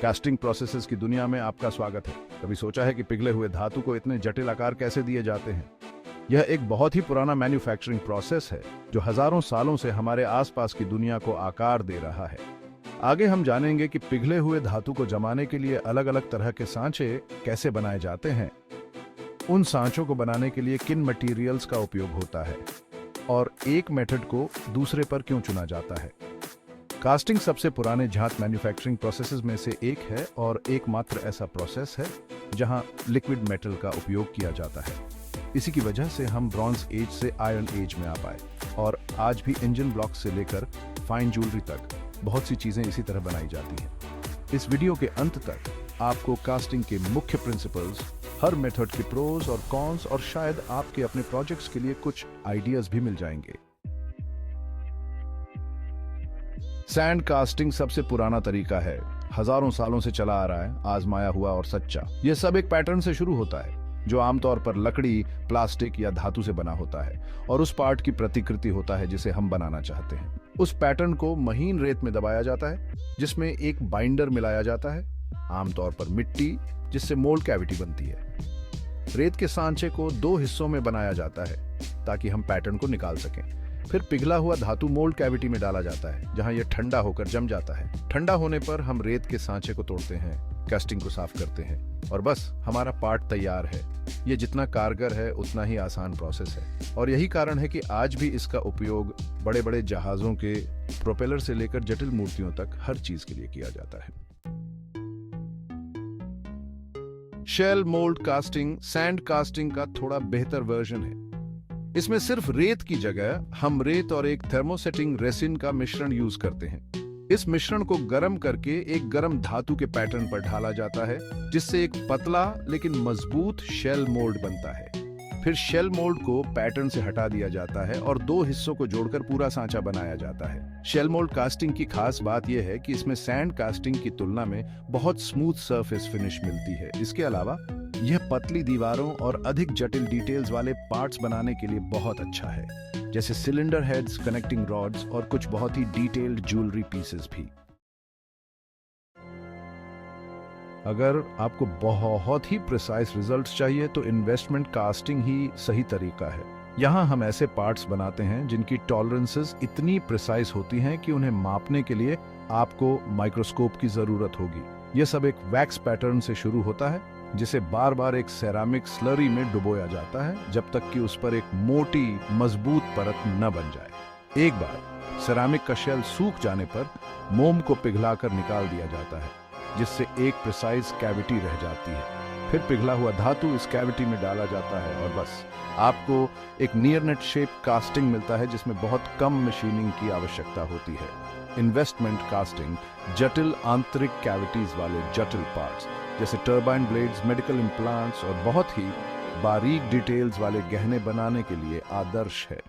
Casting processes की दुनिया में आपका स्वागत है। कभी सोचा है कि पिघले हुए धातु को इतने जटिल आकार कैसे दिए जाते हैं? यह एक बहुत ही पुराना मैन्युफैक्चरिंग प्रोसेस है जो हजारों सालों से हमारे आसपास की दुनिया को आकार दे रहा है। आगे हम जानेंगे कि पिघले हुए धातु को जमाने के लिए अलग अलग तरह के सांचे कैसे बनाए जाते हैं, उन सांचों को बनाने के लिए किन मटेरियल्स का उपयोग होता है और एक मेथड को दूसरे पर क्यों चुना जाता है। कास्टिंग सबसे पुराने धातु मैन्युफैक्चरिंग प्रोसेसेस में से एक है और एकमात्र ऐसा प्रोसेस है जहां लिक्विड मेटल का उपयोग किया जाता है। इसी की वजह से हम ब्रॉन्ज एज से आयरन एज में आ पाए और आज भी इंजन ब्लॉक से लेकर फाइन ज्वेलरी तक बहुत सी चीजें इसी तरह बनाई जाती हैं। इस वीडियो के अंत तक आपको कास्टिंग के मुख्य प्रिंसिपल्स, हर मेथड के प्रोज और कॉन्स और शायद आपके अपने प्रोजेक्ट्स के लिए कुछ आइडियाज भी मिल जाएंगे। सैंड कास्टिंग सबसे पुराना तरीका है, हजारों सालों से चला आ रहा है, आजमाया हुआ और सच्चा। यह सब एक पैटर्न से शुरू होता है जो आमतौर पर लकड़ी, प्लास्टिक या धातु से बना होता है और उस पार्ट की प्रतिकृति होता है जिसे हम बनाना चाहते हैं। उस पैटर्न को महीन रेत में दबाया जाता है जिसमें एक बाइंडर मिलाया जाता है, आमतौर पर मिट्टी, जिससे मोल्ड कैविटी बनती है। रेत के सांचे को दो हिस्सों में बनाया जाता है ताकि हम पैटर्न को निकाल सकें। फिर पिघला हुआ धातु मोल्ड कैविटी में डाला जाता है जहां यह ठंडा होकर जम जाता है। ठंडा होने पर हम रेत के सांचे को तोड़ते हैं, कास्टिंग को साफ करते हैं और बस हमारा पार्ट तैयार है। यह जितना कारगर है उतना ही आसान प्रोसेस है और यही कारण है कि आज भी इसका उपयोग बड़े बड़े जहाजों के प्रोपेलर से लेकर जटिल मूर्तियों तक हर चीज के लिए किया जाता है। Shell mould casting sand casting का थोड़ा बेहतर वर्जन है। इसमें सिर्फ रेत की जगह हम रेत और एक थर्मोसेटिंग रेसिन का मिश्रण यूज करते हैं। इस मिश्रण को गर्म करके एक गर्म धातु के पैटर्न पर ढाला जाता है जिससे एक पतला लेकिन मजबूत शेल मोल्ड बनता है। फिर शेल मोल्ड को पैटर्न से हटा दिया जाता है और दो हिस्सों को जोड़कर पूरा सांचा बनाया जाता है। शेल मोल्ड कास्टिंग की खास बात यह है कि इसमें सैंड कास्टिंग की तुलना में बहुत स्मूथ सरफेस फिनिश मिलती है। इसके अलावा यह पतली दीवारों और अधिक जटिल डिटेल्स वाले पार्ट्स बनाने के लिए बहुत अच्छा है, जैसे सिलेंडर हेड्स, कनेक्टिंग रॉड्स और कुछ बहुत ही डिटेल्ड ज्वेलरी पीसेस भी। अगर आपको बहुत ही प्रिसाइज रिजल्ट्स चाहिए तो इन्वेस्टमेंट कास्टिंग ही सही तरीका है। यहाँ हम ऐसे पार्ट्स बनाते हैं जिनकी टॉलरेंसेस इतनी प्रिसाइज होती हैं कि उन्हें मापने के लिए आपको माइक्रोस्कोप की जरूरत होगी। यह सब एक वैक्स पैटर्न से शुरू होता है जिसे बार बार एक सेरामिक स्लरी में डुबोया जाता है जब तक कि उस पर एक मोटी मजबूत परत न बन जाए। एक बार सेरामिक का शेल सूख जाने पर मोम को पिघलाकर निकाल दिया जाता है जिससे एक प्रिसाइज कैविटी रह जाती है। फिर पिघला हुआ धातु इस कैविटी में डाला जाता है और बस आपको एक नियर नेट शेप कास्टिंग मिलता है जिसमें बहुत कम मशीनिंग की आवश्यकता होती है। इन्वेस्टमेंट कास्टिंग जटिल आंतरिक कैविटीज वाले जटिल पार्ट्स जैसे टर्बाइन ब्लेड्स, मेडिकल इम्प्लांट्स और बहुत ही बारीक डिटेल्स वाले गहने बनाने के लिए आदर्श है।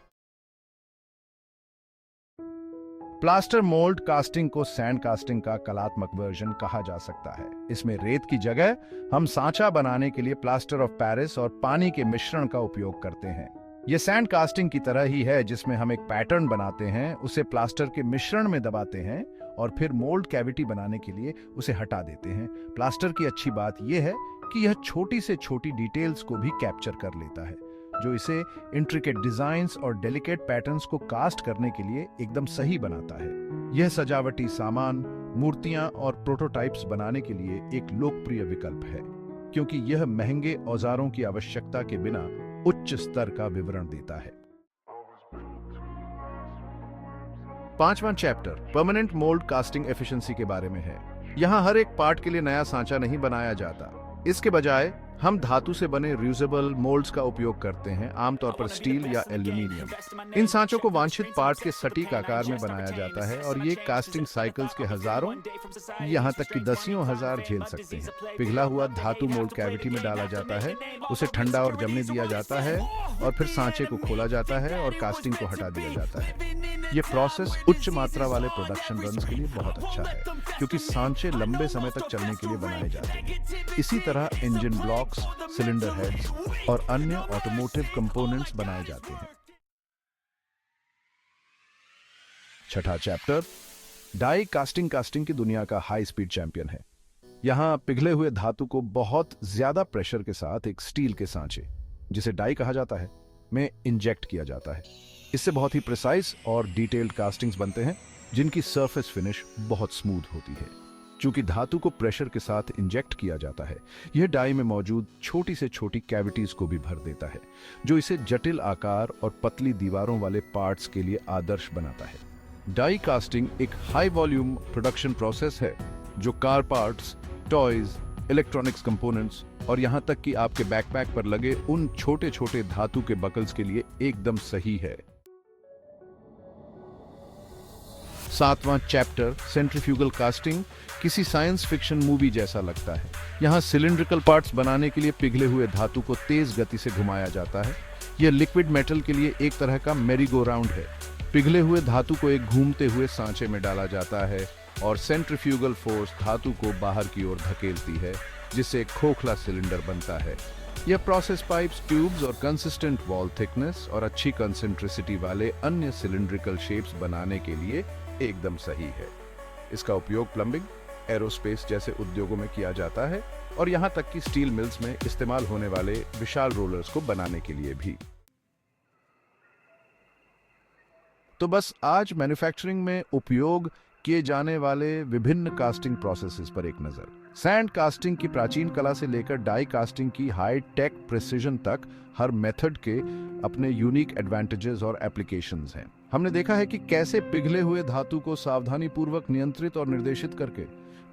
प्लास्टर मोल्ड कास्टिंग को सैंड कास्टिंग का कलात्मक वर्जन कहा जा सकता है। इसमें रेत की जगह हम सांचा बनाने के लिए प्लास्टर ऑफ पेरिस और पानी के मिश्रण का उपयोग करते हैं। यह सैंड कास्टिंग की तरह ही है जिसमें हम एक पैटर्न बनाते हैं, उसे प्लास्टर के मिश्रण में दबाते हैं और फिर मोल्ड कैविटी बनाने के लिए उसे हटा देते हैं। प्लास्टर की अच्छी बात यह है कि यह छोटी से छोटी डिटेल्स को भी कैप्चर कर लेता है जो इसे इंट्रिकेट डिजाइन्स और डेलिकेट पैटर्न्स को कास्ट करने के लिए एकदम सही बनाता है। यह सजावटी सामान, मूर्तियां और प्रोटोटाइप्स बनाने के लिए एक लोकप्रिय विकल्प है क्योंकि यह महंगे औजारों की आवश्यकता के बिना उच्च स्तर का विवरण देता है। पांचवां chapter permanent mould casting efficiency के बारे में है। यहाँ हर एक पार्ट के लिए नया सांचा नहीं बनाया जाता। इसके बजाय हम धातु से बने रियूजेबल मोल्ड्स का उपयोग करते हैं, आमतौर पर स्टील या एल्यूमिनियम। इन सांचों को वांछित पार्ट के सटीक आकार में बनाया जाता है और ये कास्टिंग साइकिल्स के हजारों, यहाँ तक कि दसियों हजार झेल सकते हैं। पिघला हुआ धातु मोल्ड कैविटी में डाला जाता है, उसे ठंडा और जमने दिया जाता है और फिर सांचे को खोला जाता है और कास्टिंग को हटा दिया जाता है। ये प्रोसेस उच्च मात्रा वाले प्रोडक्शन रन्स के लिए बहुत अच्छा है क्योंकि सांचे लंबे समय तक चलने के लिए बनाए जाते हैं। इसी तरह इंजन ब्लॉक्स, सिलेंडर हेड्स और अन्य ऑटोमोटिव कंपोनेंट्स बनाए जाते हैं। छठा चैप्टर डाई कास्टिंग की दुनिया का हाई स्पीड चैंपियन है। यहाँ पिघले हुए धातु को बहुत ज्यादा प्रेशर के साथ एक स्टील के सांचे, जिसे डाई कहा जाता है, में इंजेक्ट किया जाता है। इससे बहुत ही प्रिसाइज और डिटेल्ड कास्टिंग्स बनते हैं, जिनकी सरफेस फिनिश बहुत स्मूथ होती है। चूंकि धातु को प्रेशर के साथ इंजेक्ट किया जाता है, यह डाई में मौजूद छोटी से छोटी कैविटीज को भी भर देता है, जो इसे जटिल आकार और पतली दीवारों वाले पार्ट्स के लिए आदर्श बनाता है। डाई कास्टिंग एक हाई वॉल्यूम प्रोडक्शन प्रोसेस है, जो car parts, toys, electronics components और यहां तक कि आपके बैकपैक पर लगे उन छोटे छोटे धातु के बकल्स के लिए एकदम सही है। 7वां चैप्टर, सेंट्रीफ्यूगल कास्टिंग, किसी साइंस फिक्शन मूवी जैसा लगता है। यहाँ सिलिंड्रिकल पार्ट्स बनाने के लिए पिघले हुए धातु को तेज गति से घुमाया जाता है। यह लिक्विड मेटल के लिए एक तरह का मेरी गो राउंड है। पिघले हुए धातु को एक घूमते हुए सांचे में डाला जाता है और सेंट्रीफ्यूगल फोर्स धातु को बाहर की ओर धकेलती है, जिससे एक खोखला सिलेंडर बनता है। यह प्रोसेस पाइप्स, ट्यूब्स और कंसिस्टेंट वॉल थिकनेस और अच्छी कंसेंट्रिसिटी वाले अन्य सिलिंड्रिकल शेप्स बनाने के लिए एकदम सही है। इसका उपयोग प्लम्बिंग, एरोस्पेस जैसे उद्योगों में किया जाता है और यहाँ तक कि स्टील मिल्स में इस्तेमाल होने वाले विशाल रोलर्स को बनाने के लिए भी। तो बस आज मैन्युफैक्चरिंग में उपयोग किए जाने वाले विभिन्न कास्टिंग प्रोसेसेस पर एक नजर। सैंड कास्टिंग की प्राचीन कला से लेकर डाई कास्टिंग की हाई टेक प्रिसिजन तक, हर मेथड के अपने यूनिक एडवांटेजेस और एप्लीकेशंस हैं। हमने देखा है कि कैसे पिघले हुए धातु को सावधानी पूर्वक नियंत्रित और निर्देशित करके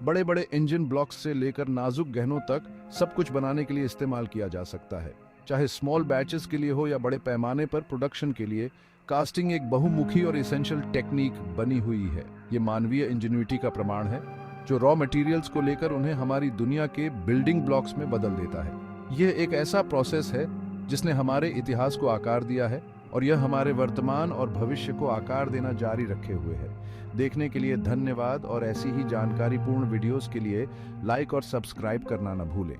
बड़े बड़े इंजन ब्लॉक्स से लेकर नाजुक गहनों तक सब कुछ बनाने के लिए इस्तेमाल किया जा सकता है। चाहे स्मॉल बैचेस के लिए हो या बड़े पैमाने पर प्रोडक्शन के लिए, कास्टिंग एक बहुमुखी और एसेंशियल टेक्निक बनी हुई है। ये मानवीय इंजेन्युइटी का प्रमाण है, जो रॉ मटेरियल्स को लेकर उन्हें हमारी दुनिया के बिल्डिंग ब्लॉक्स में बदल देता है। यह एक ऐसा प्रोसेस है जिसने हमारे इतिहास को आकार दिया है और यह हमारे वर्तमान और भविष्य को आकार देना जारी रखे हुए है। देखने के लिए धन्यवाद और ऐसी ही जानकारीपूर्ण वीडियोस के लिए लाइक और सब्सक्राइब करना न भूलें।